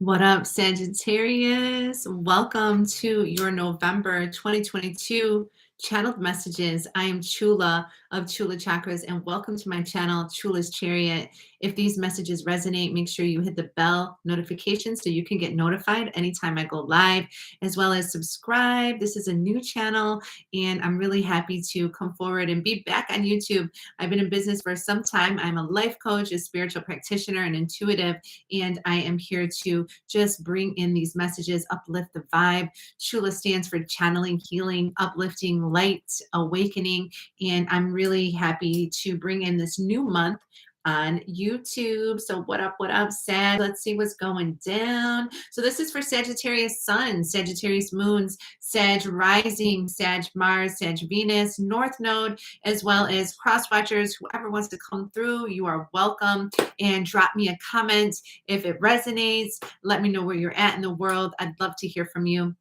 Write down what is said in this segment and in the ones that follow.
What up, Sagittarius? Welcome to your November 2022 channeled messages. I am Chula of Chula Chakras, and welcome to my channel, Chula's Chariot. If these messages resonate, make sure you hit the bell notification so you can get notified anytime I go live, as well as subscribe. This is a new channel, and I'm really happy to come forward and be back on YouTube. I've been in business for some time. I'm a life coach, a spiritual practitioner, and intuitive, and I am here to just bring in these messages, uplift the vibe. Chula stands for channeling, healing, uplifting, light, awakening, and I'm really happy to bring in this new month on YouTube. So what up, Sag? Let's see what's going down. So this is for Sagittarius Sun, Sagittarius Moons, Sag Rising, Sag Mars, Sag Venus, North Node, as well as cross watchers. Whoever wants to come through, you are welcome. And drop me a comment if it resonates. Let me know where you're at in the world. I'd love to hear from you.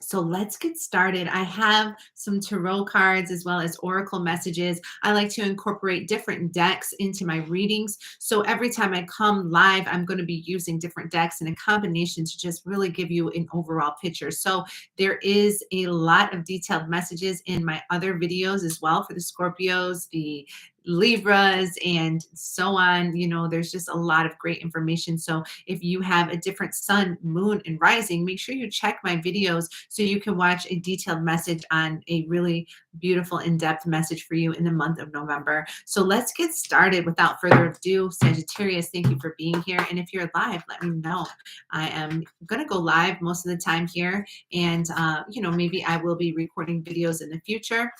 So let's get started. I have some tarot cards as well as oracle messages. I like to incorporate different decks into my readings. So every time I come live, I'm going to be using different decks in a combination to just really give you an overall picture. So there is a lot of detailed messages in my other videos as well for the Scorpios, the Libras, and so on. You know, there's just a lot of great information. So if you have a different sun, moon, and rising, make sure you check my videos so you can watch a detailed message on a really beautiful in-depth message for you in the month of November. So let's get started without further ado. Sagittarius, thank you for being here. And if you're live, let me know. I am going to go live most of the time here. And, maybe I will be recording videos in the future.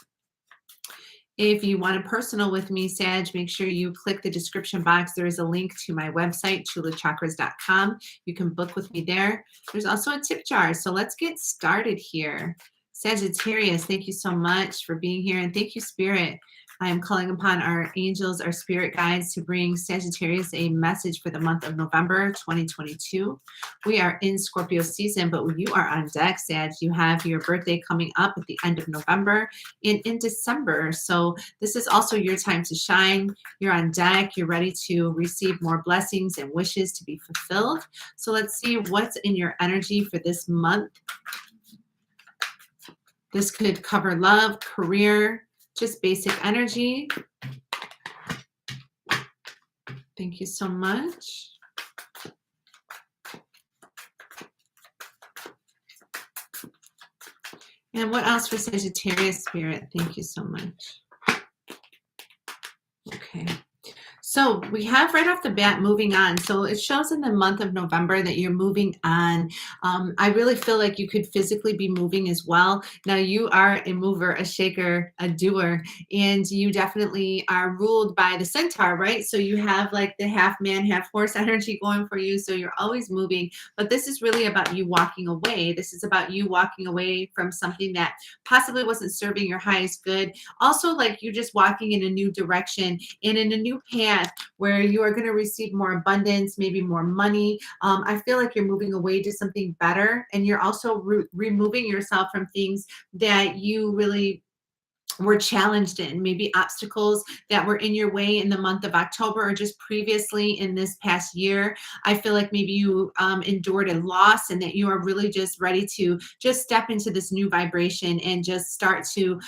If you want a personal with me, Sag, make sure you click the description box. There is a link to my website, chulachakras.com. You can book with me there. There's also a tip jar. So let's get started here. Sagittarius, thank you so much for being here. And thank you, Spirit. I am calling upon our angels, our spirit guides, to bring Sagittarius a message for the month of November 2022. We are in Scorpio season, but you are on deck, Sag. You have your birthday coming up at the end of November and in December. So this is also your time to shine. You're on deck. You're ready to receive more blessings and wishes to be fulfilled. So let's see what's in your energy for this month. This could cover love, career, just basic energy. Thank you so much. And what else for Sagittarius, Spirit? Thank you so much. Okay. So we have right off the bat moving on. So it shows in the month of November that you're moving on. I really feel like you could physically be moving as well. Now you are a mover, a shaker, a doer, and you definitely are ruled by the centaur, right? So you have like the half man, half horse energy going for you. So you're always moving, but this is really about you walking away. This is about you walking away from something that possibly wasn't serving your highest good. Also, like you just walking in a new direction and in a new path where you are going to receive more abundance, maybe more money. I feel like you're moving away to something better, and you're also removing yourself from things that you really were challenged in, maybe obstacles that were in your way in the month of October or just previously in this past year. I feel like maybe you endured a loss and that you are really just ready to just step into this new vibration and just start to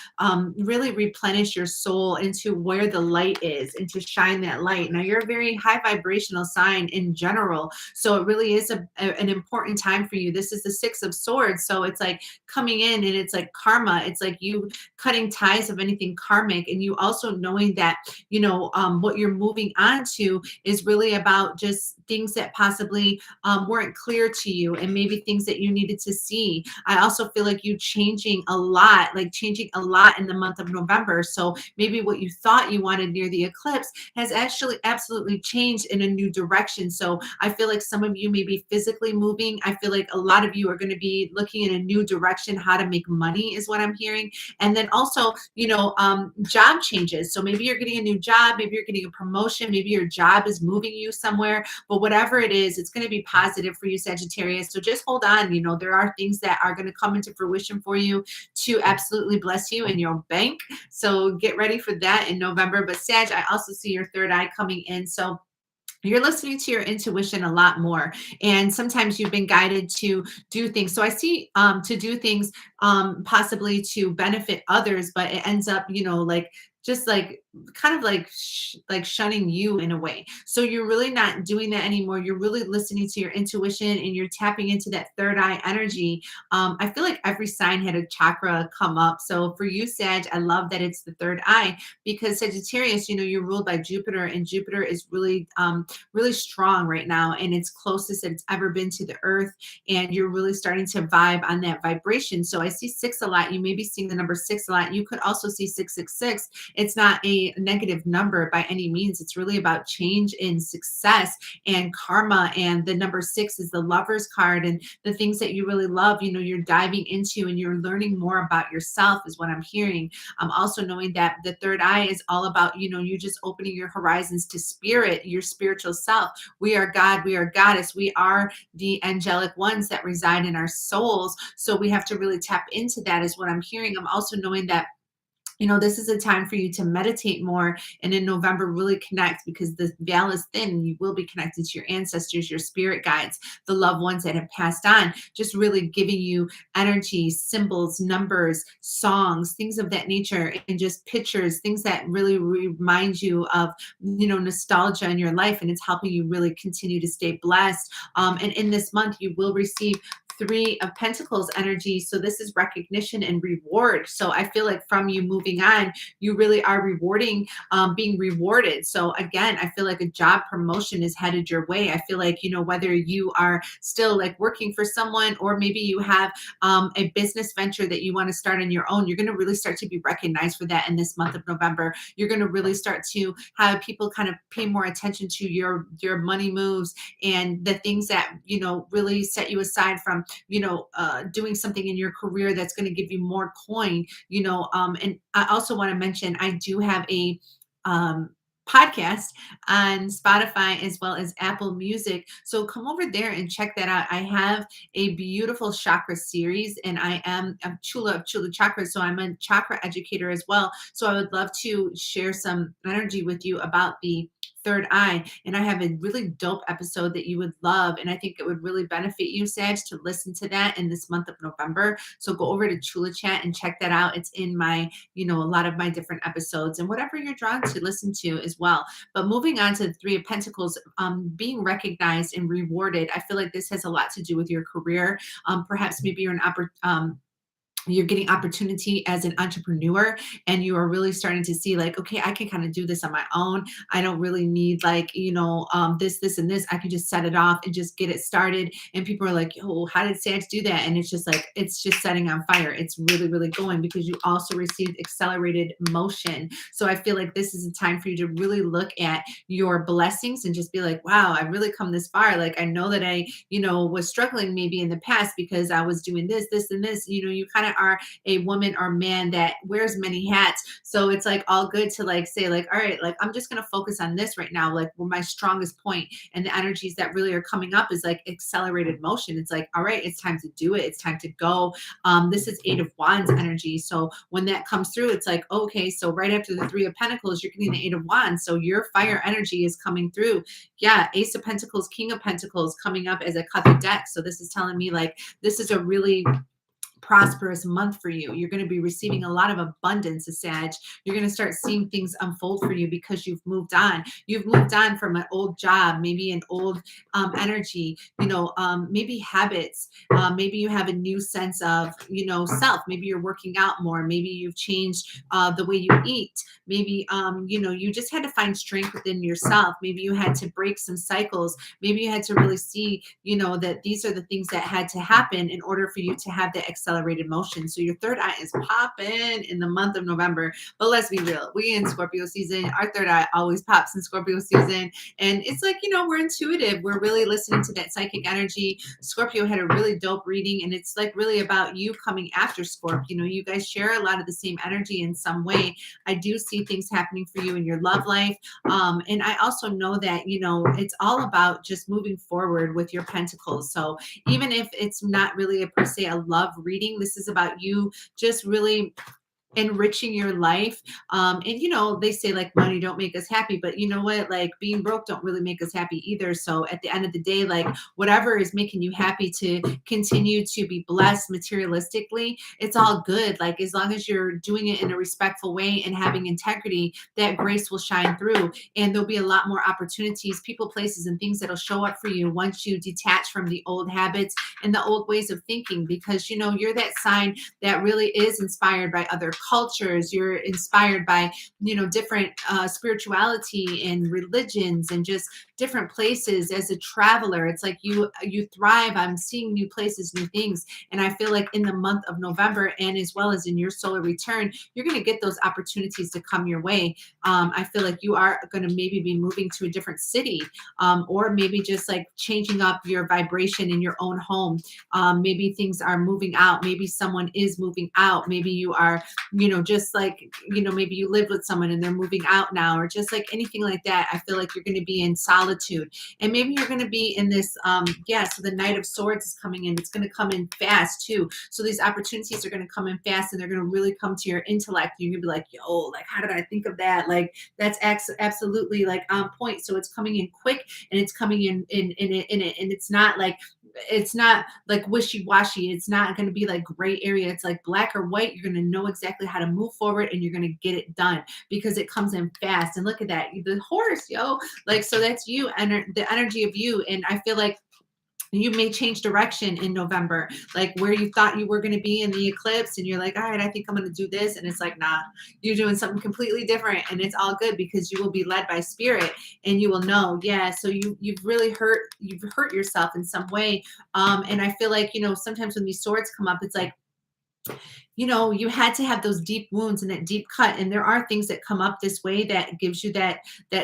really replenish your soul into where the light is and to shine that light. Now, you're a very high vibrational sign in general, so it really is an important time for you. This is the Six of Swords, so it's like coming in and it's like karma. It's like you cutting ties of anything karmic, and you also knowing that what you're moving on to is really about just things that possibly weren't clear to you, and maybe things that you needed to see. I also feel like you changing a lot in the month of November. So maybe what you thought you wanted near the eclipse has actually absolutely changed in a new direction. So I feel like some of you may be physically moving. I feel like a lot of you are going to be looking in a new direction, how to make money is what I'm hearing. And then also, job changes. So maybe you're getting a new job, maybe you're getting a promotion, maybe your job is moving you somewhere, but whatever it is, it's going to be positive for you, Sagittarius. So just hold on. There are things that are going to come into fruition for you to absolutely bless you in your bank. So get ready for that in November. But Sag, I also see your third eye coming in. So you're listening to your intuition a lot more, and sometimes you've been guided to do things. So I see to do things possibly to benefit others, but it ends up, like, just like kind of like like shunning you in a way. So you're really not doing that anymore. You're really listening to your intuition, and you're tapping into that third eye energy. I feel like every sign had a chakra come up. So for you, Sag, I love that it's the third eye, because Sagittarius, you're ruled by Jupiter, and Jupiter is really strong right now, and it's closest it's ever been to the earth, and you're really starting to vibe on that vibration. So I see six a lot. You may be seeing the number six a lot. You could also see 666. It's not a negative number by any means. It's really about change in success and karma, and the number six is the Lover's card, and the things that you really love, you're diving into, and you're learning more about yourself is what I'm hearing. I'm also knowing that the third eye is all about, you just opening your horizons to spirit, your spiritual self. We are God, we are goddess, we are the angelic ones that reside in our souls. So we have to really tap into that, is what I'm hearing. I'm also knowing that this is a time for you to meditate more, and in November really connect, because the veil is thin, and you will be connected to your ancestors, your spirit guides, the loved ones that have passed on, just really giving you energy, symbols, numbers, songs, things of that nature, and just pictures, things that really remind you of, nostalgia in your life, and it's helping you really continue to stay blessed. And in this month, you will receive Three of Pentacles energy. So this is recognition and reward. So I feel like from you moving on, you really are being rewarded. So again, I feel like a job promotion is headed your way. I feel like, whether you are still like working for someone, or maybe you have a business venture that you want to start on your own, you're going to really start to be recognized for that in this month of November. You're going to really start to have people kind of pay more attention to your money moves, and the things that, really set you aside from doing something in your career that's going to give you more coin. And I also want to mention, I do have a podcast on Spotify as well as Apple Music. So come over there and check that out. I have a beautiful chakra series, and I am a Chula of Chula Chakras. So I'm a chakra educator as well. So I would love to share some energy with you about the third eye. And I have a really dope episode that you would love. And I think it would really benefit you, Sag, to listen to that in this month of November. So go over to Chula Chat and check that out. It's in my, a lot of my different episodes, and whatever you're drawn to listen to as well. But moving on to the Three of Pentacles, being recognized and rewarded. I feel like this has a lot to do with your career. Perhaps maybe you're getting opportunity as an entrepreneur, and you are really starting to see like, okay, I can kind of do this on my own. I don't really need like, this and this. I can just set it off and just get it started. And people are like, oh, how did Sag do that? And it's just like, it's just setting on fire. It's really, really going, because you also received accelerated motion. So I feel like this is a time for you to really look at your blessings and just be like, wow, I've really come this far. Like, I know that I, was struggling maybe in the past because I was doing this, and this, you kind of are a woman or man that wears many hats. So it's like all good to like say like, all right, like I'm just going to focus on this right now. Like where my strongest point and the energies that really are coming up is like accelerated motion. It's like, all right, it's time to do it. It's time to go. This is Eight of Wands energy. So when that comes through, it's like, okay, so right after the Three of Pentacles, you're getting the Eight of Wands. So your fire energy is coming through. Yeah. Ace of Pentacles, King of Pentacles coming up as a cut the deck. So this is telling me like, this is a really prosperous month for you. You're going to be receiving a lot of abundance, Sag. You're going to start seeing things unfold for you because you've moved on. You've moved on from an old job, maybe an old energy, maybe habits. Maybe you have a new sense of, self. Maybe you're working out more. Maybe you've changed the way you eat. Maybe, you just had to find strength within yourself. Maybe you had to break some cycles. Maybe you had to really see, that these are the things that had to happen in order for you to have that accelerated motion. So your third eye is popping in the month of November. But let's be real, we in Scorpio season, our third eye always pops in Scorpio season. And it's like, we're intuitive. We're really listening to that psychic energy. Scorpio had a really dope reading, and it's like really about you coming after Scorpio. You guys share a lot of the same energy in some way. I do see things happening for you in your love life. And I also know that, it's all about just moving forward with your pentacles. So even if it's not really per se a love reading, this is about you just really enriching your life. And they say like money don't make us happy, but you know what? Like being broke don't really make us happy either. So at the end of the day, like whatever is making you happy to continue to be blessed materialistically, it's all good. Like as long as you're doing it in a respectful way and having integrity, that grace will shine through, and there'll be a lot more opportunities, people, places, and things that'll show up for you once you detach from the old habits and the old ways of thinking, because you're that sign that really is inspired by other cultures. You're inspired by different spirituality and religions and just different places. As a traveler, it's like you thrive on seeing new places, new things. And I feel like in the month of November, and as well as in your solar return, you're going to get those opportunities to come your way. I feel like you are going to maybe be moving to a different city, or maybe just like changing up your vibration in your own home. Maybe things are moving out. Maybe someone is moving out. Maybe you are, just like, maybe you lived with someone and they're moving out now, or just like anything like that. I feel like you're going to be in solitude, and maybe you're going to be in this, so the Knight of Swords is coming in. It's going to come in fast too. So these opportunities are going to come in fast, and they're going to really come to your intellect. You're going to be like, yo, like, how did I think of that? Like, that's absolutely like on point. So it's coming in quick, and it's coming and it's not like wishy-washy. It's not going to be like gray area. It's like black or white. You're going to know exactly how to move forward, and you're going to get it done because it comes in fast. And look at that, the horse, yo, like, so that's you, and the energy of you. And I feel like you may change direction in November, like where you thought you were going to be in the eclipse, and you're like, all right, I think I'm going to do this. And it's like, nah, you're doing something completely different, and it's all good because you will be led by spirit, and you will know. Yeah. So you've hurt yourself in some way. And I feel like, sometimes when these swords come up, it's like, you had to have those deep wounds and that deep cut. And there are things that come up this way that gives you that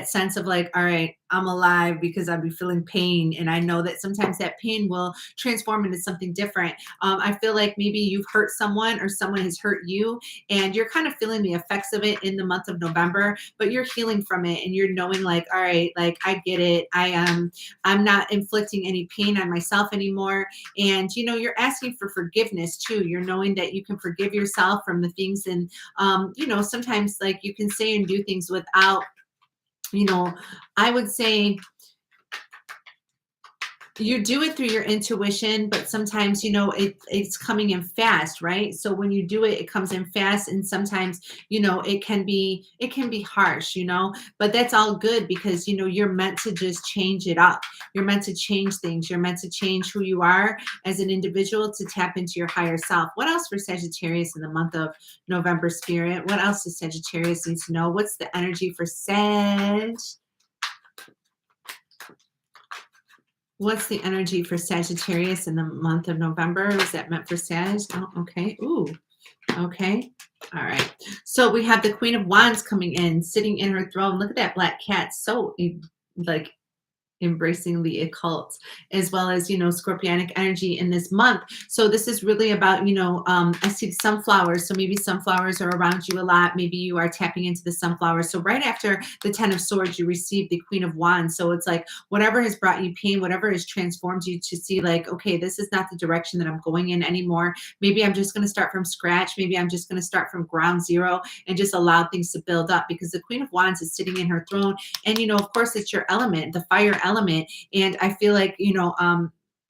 sense of like, all right, I'm alive because I'll be feeling pain. And I know that sometimes that pain will transform into something different. I feel like maybe you've hurt someone or someone has hurt you, and you're kind of feeling the effects of it in the month of November, but you're healing from it, and you're knowing like, all right, like I get it. I'm not inflicting any pain on myself anymore. And you're asking for forgiveness too. You're knowing that you can forgive yourself from the things. And sometimes like you can say and do things without, I would say you do it through your intuition, but sometimes it's coming in fast, right? So when you do it, it comes in fast, and sometimes it can be harsh, but that's all good because you're meant to just change it up. You're meant to change things. You're meant to change who you are as an individual to tap into your higher self. What else for Sagittarius in the month of November, spirit? What else does Sagittarius need to know? What's the energy for Sag? What's the energy for Sagittarius in the month of November? Is that meant for Sag? Oh, okay. Ooh, okay. All right. So we have the Queen of Wands coming in, sitting in her throne. Look at that black cat. So like embracing the occult, as well as scorpionic energy in this month. So this is really about I see sunflowers, so maybe sunflowers are around you a lot. Maybe you are tapping into the sunflowers. So right after the Ten of Swords, you receive the Queen of Wands. So it's like whatever has brought you pain, whatever has transformed you to see like, okay, this is not the direction that I'm going in anymore. Maybe I'm just going to start from scratch. Maybe I'm just going to start from ground zero and just allow things to build up, because the Queen of Wands is sitting in her throne. And of course it's your element, the fire element. And I feel like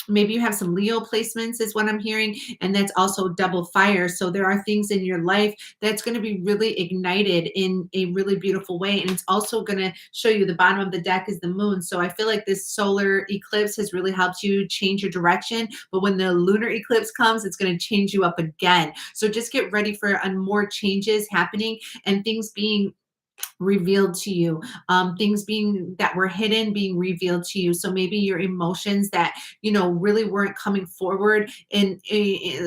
maybe you have some Leo placements is what I'm hearing, and that's also double fire. So there are things in your life that's going to be really ignited in a really beautiful way, and it's also going to show you the bottom of the deck is the moon. So I feel like this solar eclipse has really helped you change your direction, but when the lunar eclipse comes, it's going to change you up again. So just get ready for more changes happening and things being revealed to you, things being that were hidden being revealed to you. So maybe your emotions that really weren't coming forward in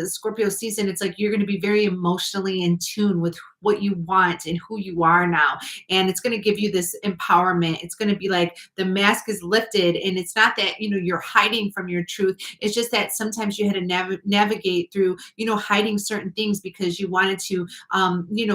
Scorpio season, it's like you're going to be very emotionally in tune with what you want and who you are now. And it's going to give you this empowerment. It's going to be like the mask is lifted, and it's not that, you're hiding from your truth. It's just that sometimes you had to navigate through, hiding certain things because you wanted to,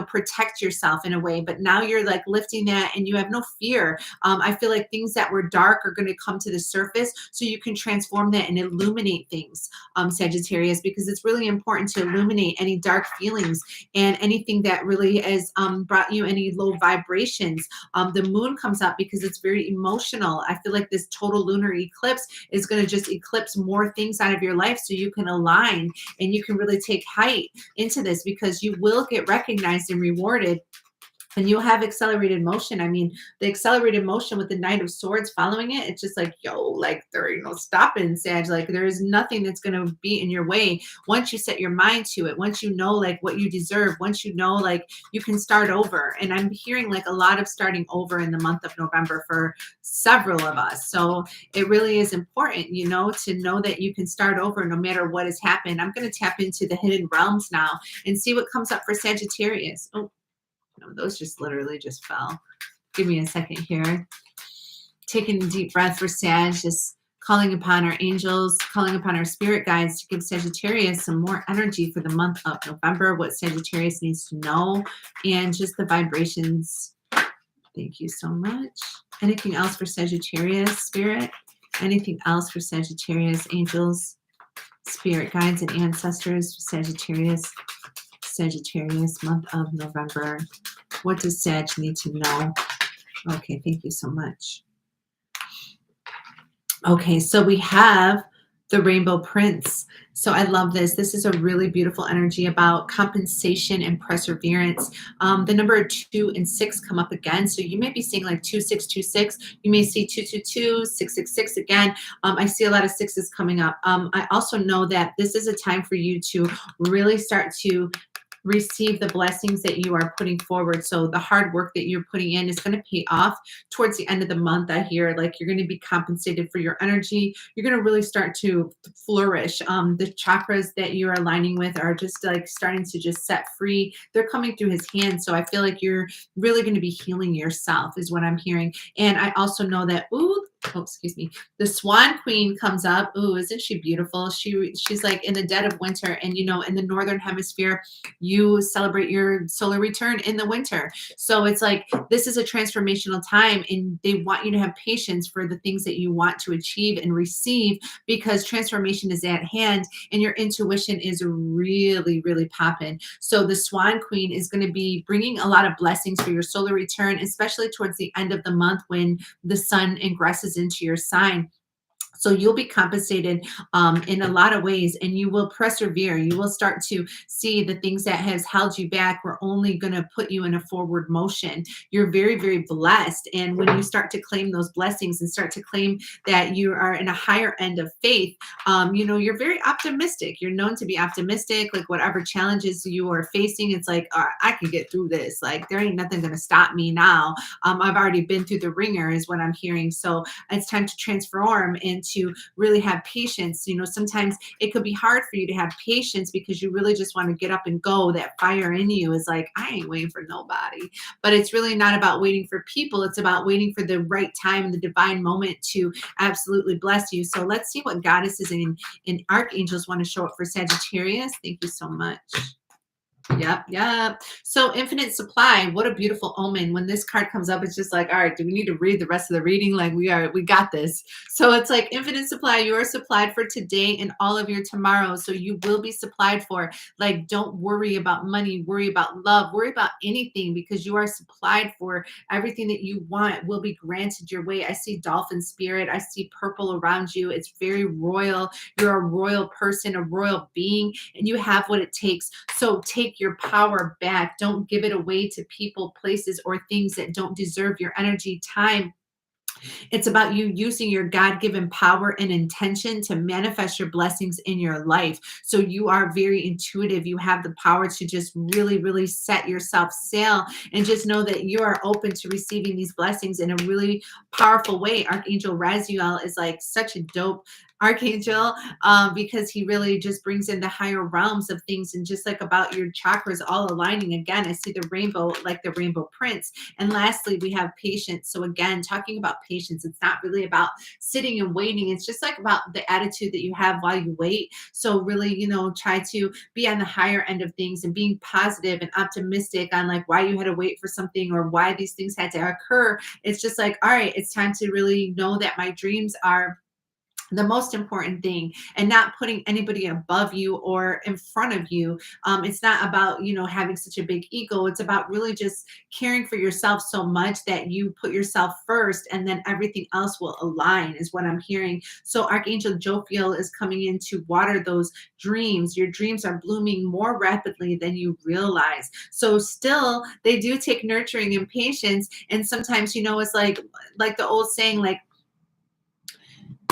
protect yourself in a way. But now you're like lifting that and you have no fear. I feel like things that were dark are going to come to the surface so you can transform that and illuminate things, Sagittarius, because it's really important to illuminate any dark feelings and anything that really has brought you any low vibrations. The moon comes up because it's very emotional. I feel like this total lunar eclipse is going to just eclipse more things out of your life so you can align and you can really take height into this, because you will get recognized and rewarded. And you'll have accelerated motion. I mean, the accelerated motion with the Knight of Swords following it, it's just like, yo, like there ain't no stopping, Sag. Like there is nothing that's going to be in your way once you set your mind to it. Once you know like what you deserve, once you know like you can start over. And I'm hearing like a lot of starting over in the month of November for several of us. So it really is important, to know that you can start over no matter what has happened. I'm going to tap into the hidden realms now and see what comes up for Sagittarius. Oh, no, those just literally just fell. Give me a second here. Taking a deep breath for Sag, just calling upon our angels, calling upon our spirit guides to give Sagittarius some more energy for the month of November, what Sagittarius needs to know, and just the vibrations. Thank you so much. Anything else for Sagittarius, spirit? Anything else for Sagittarius, angels, spirit guides, and ancestors for Sagittarius? Sagittarius, month of November. What does Sag need to know? Okay, thank you so much. Okay, so we have the Rainbow Prince. So I love this. This is a really beautiful energy about compensation and perseverance. The number 2 and 6 come up again. So you may be seeing like 2626. You may see 222, 666 again. I see a lot of sixes coming up. I also know that this is a time for you to really start to receive the blessings that you are putting forward. So the hard work that you're putting in is going to pay off towards the end of the month. I hear like you're going to be compensated for your energy. You're going to really start to flourish. The chakras that you're aligning with are just like starting to just set free. They're coming through his hands. So I feel like you're really going to be healing yourself is what I'm hearing. And I also know that, excuse me, the Swan Queen comes up. Ooh, isn't she beautiful? She's like in the dead of winter. And, in the Northern Hemisphere, you celebrate your solar return in the winter. So it's like, this is a transformational time, and they want you to have patience for the things that you want to achieve and receive, because transformation is at hand and your intuition is really, really popping. So the Swan Queen is going to be bringing a lot of blessings for your solar return, especially towards the end of the month when the sun ingresses into your sign. So you'll be compensated in a lot of ways, and you will persevere. You will start to see the things that has held you back were only going to put you in a forward motion. You're very, very blessed. And when you start to claim those blessings and start to claim that you are in a higher end of faith, you're very optimistic. You're known to be optimistic. Like whatever challenges you are facing, it's like, I can get through this. Like there ain't nothing going to stop me now. I've already been through the ringer is what I'm hearing. So it's time to transform and to really have patience. Sometimes it could be hard for you to have patience because you really just want to get up and go. That fire in you is like, I ain't waiting for nobody. But it's really not about waiting for people. It's about waiting for the right time and the divine moment to absolutely bless you. So let's see what goddesses and archangels want to show up for Sagittarius. Thank you so much. Yep. So infinite supply, what a beautiful omen. When this card comes up, it's just like, all right, do we need to read the rest of the reading? Like we got this. So it's like infinite supply. You are supplied for today and all of your tomorrows. So you will be supplied for. Like, don't worry about money, worry about love, worry about anything, because you are supplied for. Everything that you want will be granted your way. I see dolphin spirit. I see purple around you. It's very royal. You're a royal person, a royal being, and you have what it takes. So take your power back. Don't give it away to people, places, or things that don't deserve your energy, time. It's about you using your God-given power and intention to manifest your blessings in your life. So you are very intuitive. You have the power to just really, really set yourself sail and just know that you are open to receiving these blessings in a really powerful way. Archangel Raziel is like such a dope archangel, because he really just brings in the higher realms of things, and just like about your chakras all aligning again, I see the rainbow, like the rainbow prince. And lastly, we have patience. So again, talking about patience, it's not really about sitting and waiting. It's just like about the attitude that you have while you wait. So really, try to be on the higher end of things and being positive and optimistic on like why you had to wait for something or why these things had to occur. It's just like, all right, it's time to really know that my dreams are the most important thing, and not putting anybody above you or in front of you. It's not about having such a big ego. It's about really just caring for yourself so much that you put yourself first, and then everything else will align, is what I'm hearing. So Archangel Jophiel is coming in to water those dreams. Your dreams are blooming more rapidly than you realize. So still, they do take nurturing and patience. And sometimes, it's like the old saying, like,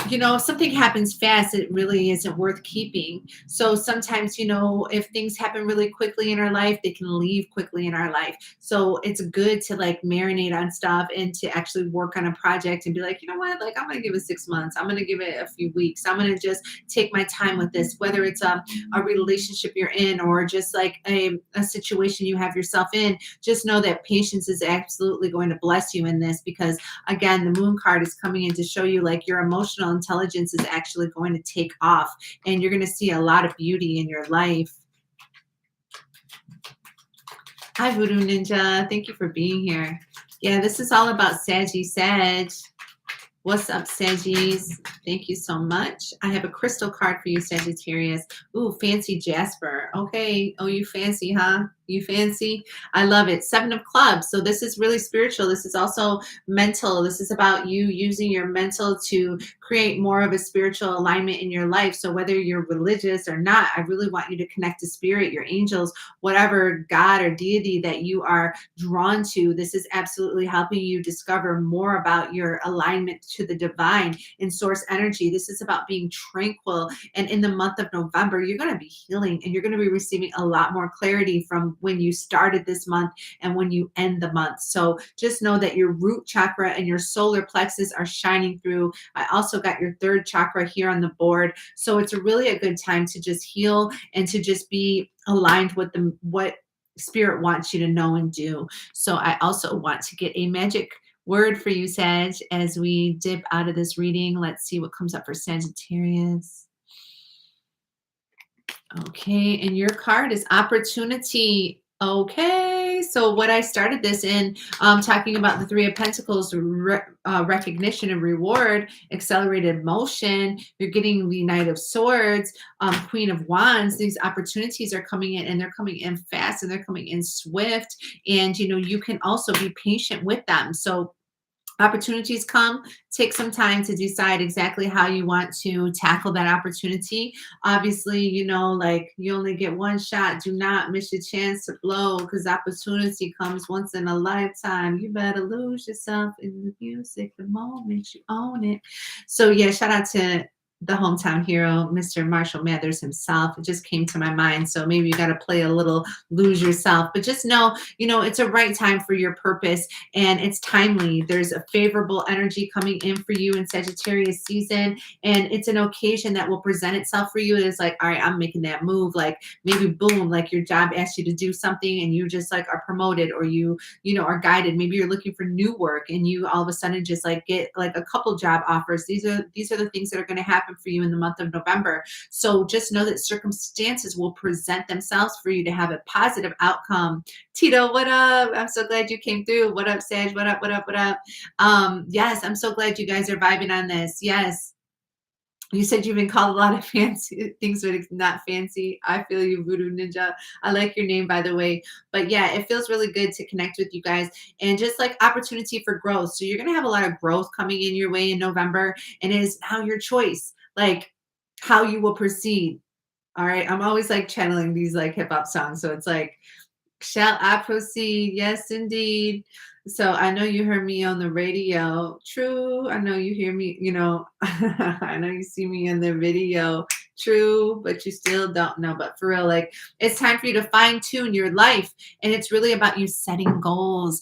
if something happens fast, it really isn't worth keeping. So sometimes, if things happen really quickly in our life, they can leave quickly in our life. So it's good to like marinate on stuff and to actually work on a project and be like, you know what, like I'm going to give it 6 months. I'm going to give it a few weeks. I'm going to just take my time with this, whether it's a relationship you're in or just like a situation you have yourself in. Just know that patience is absolutely going to bless you in this, because again, the moon card is coming in to show you like your emotional intelligence is actually going to take off, and you're going to see a lot of beauty in your life. Hi, Voodoo Ninja. Thank you for being here. Yeah, this is all about Saggy Sag. What's up, Saggies? Thank you so much. I have a crystal card for you, Sagittarius. Ooh, fancy Jasper. Okay. Oh, you fancy, huh? You fancy? I love it. 7 of clubs. So this is really spiritual. This is also mental. This is about you using your mental to create more of a spiritual alignment in your life. So whether you're religious or not, I really want you to connect to spirit, your angels, whatever God or deity that you are drawn to. This is absolutely helping you discover more about your alignment to the divine and source energy. This is about being tranquil. And in the month of November, you're going to be healing, and you're going to be receiving a lot more clarity from when you started this month and when you end the month. So just know that your root chakra and your solar plexus are shining through. I also got your third chakra here on the board. So it's really a good time to just heal and to just be aligned with what spirit wants you to know and do. So I also want to get a magic word for you, Sag, as we dip out of this reading. Let's see what comes up for Sagittarius. Okay, and your card is opportunity. Okay, so what I started this in, talking about the Three of Pentacles, recognition and reward, accelerated motion. You're getting the Knight of Swords, Queen of Wands. These opportunities are coming in, and they're coming in fast, and they're coming in swift. And you can also be patient with them. So opportunities come, take some time to decide exactly how you want to tackle that opportunity. Obviously, like you only get one shot. Do not miss your chance to blow, because opportunity comes once in a lifetime. You better lose yourself in the music the moment you own it. So yeah, shout out to the hometown hero, Mr. Marshall Mathers himself. It just came to my mind. So maybe you got to play a little lose yourself, but just know, it's a right time for your purpose, and it's timely. There's a favorable energy coming in for you in Sagittarius season, and it's an occasion that will present itself for you. It's like, all right, I'm making that move. Like maybe boom, like your job asks you to do something, and you just like are promoted, or you are guided. Maybe you're looking for new work, and you all of a sudden just like get like a couple job offers. These are the things that are going to happen for you in the month of November. So just know that circumstances will present themselves for you to have a positive outcome. Tito, what up? I'm so glad you came through. What up, Sag? What up, what up, what up? Yes, I'm so glad you guys are vibing on this. Yes. You said you've been called a lot of fancy things, but it's not fancy. I feel you, Voodoo Ninja. I like your name, by the way. But yeah, it feels really good to connect with you guys, and just like opportunity for growth. So you're going to have a lot of growth coming in your way in November, and it is now your choice, like how you will proceed. All right. I'm always like channeling these like hip hop songs. So it's like, shall I proceed? Yes, indeed. So I know you heard me on the radio. True. I know you hear me, I know you see me in the video. True, but you still don't know. But for real, like it's time for you to fine tune your life. And it's really about you setting goals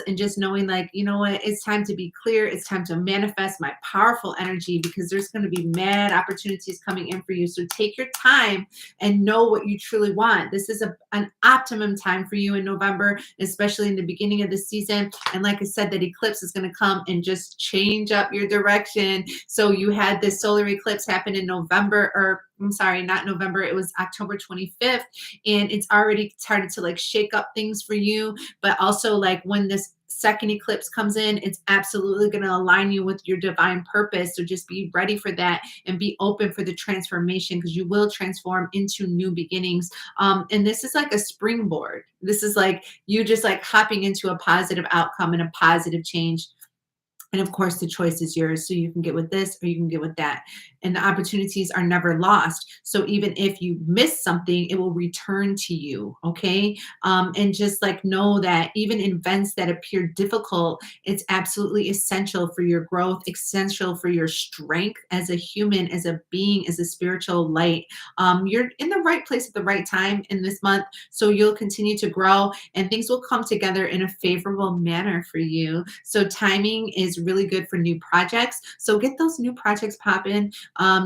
and just knowing, like, you know what, it's time to be clear. It's time to manifest my powerful energy because there's going to be mad opportunities coming in for you. So take your time and know what you truly want. This is an optimum time for you in November, especially in the beginning of the season. And like I said, that eclipse is going to come and just change up your direction. So you had this solar eclipse happen in November, or I'm sorry, not November, it was October 25th. And it's already started to like shake up things for you. But also, like when this second eclipse comes in, it's absolutely going to align you with your divine purpose. So just be ready for that and be open for the transformation, because you will transform into new beginnings. And this is like a springboard. This is like you just like hopping into a positive outcome and a positive change. And of course, the choice is yours. So you can get with this or you can get with that. And the opportunities are never lost. So even if you miss something, it will return to you. Okay. And just like know that even in events that appear difficult, it's absolutely essential for your growth, essential for your strength as a human, as a being, as a spiritual light. You're in the right place at the right time in this month. So you'll continue to grow and things will come together in a favorable manner for you. So timing is really good for new projects. So get those new projects popping.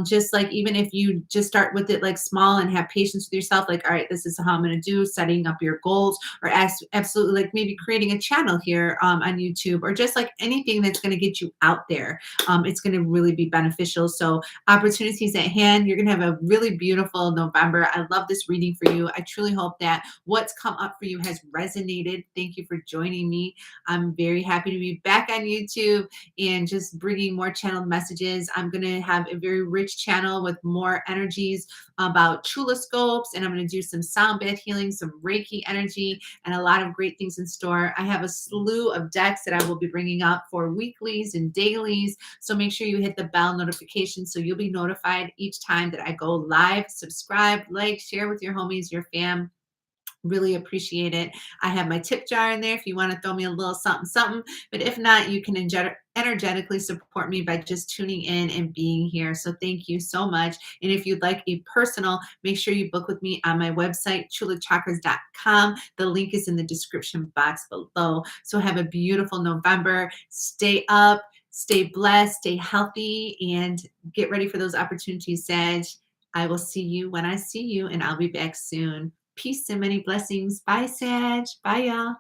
Just like even if you just start with it like small and have patience with yourself, like, all right, this is how I'm going to do, setting up your goals, or absolutely like maybe creating a channel here on YouTube, or just like anything that's going to get you out there. It's going to really be beneficial. So opportunities at hand. You're going to have a really beautiful November. I love this reading for you. I truly hope that what's come up for you has resonated. Thank you for joining me. I'm very happy to be back on YouTube and just bringing more channeled messages. I'm going to have a very rich channel with more energies about chula scopes, and I'm going to do some sound bath healing, some Reiki energy, and a lot of great things in store. I have a slew of decks that I will be bringing up for weeklies and dailies. So make sure you hit the bell notification so you'll be notified each time that I go live. Subscribe, like, share with your homies, your fam. Really appreciate it. I have my tip jar in there if you want to throw me a little something, something. But if not, you can energetically support me by just tuning in and being here. So thank you so much. And if you'd like a personal, make sure you book with me on my website, chulachakras.com. The link is in the description box below. So have a beautiful November. Stay up, stay blessed, stay healthy, and get ready for those opportunities, Sag. I will see you when I see you, and I'll be back soon. Peace and many blessings. Bye, Sag. Bye, y'all.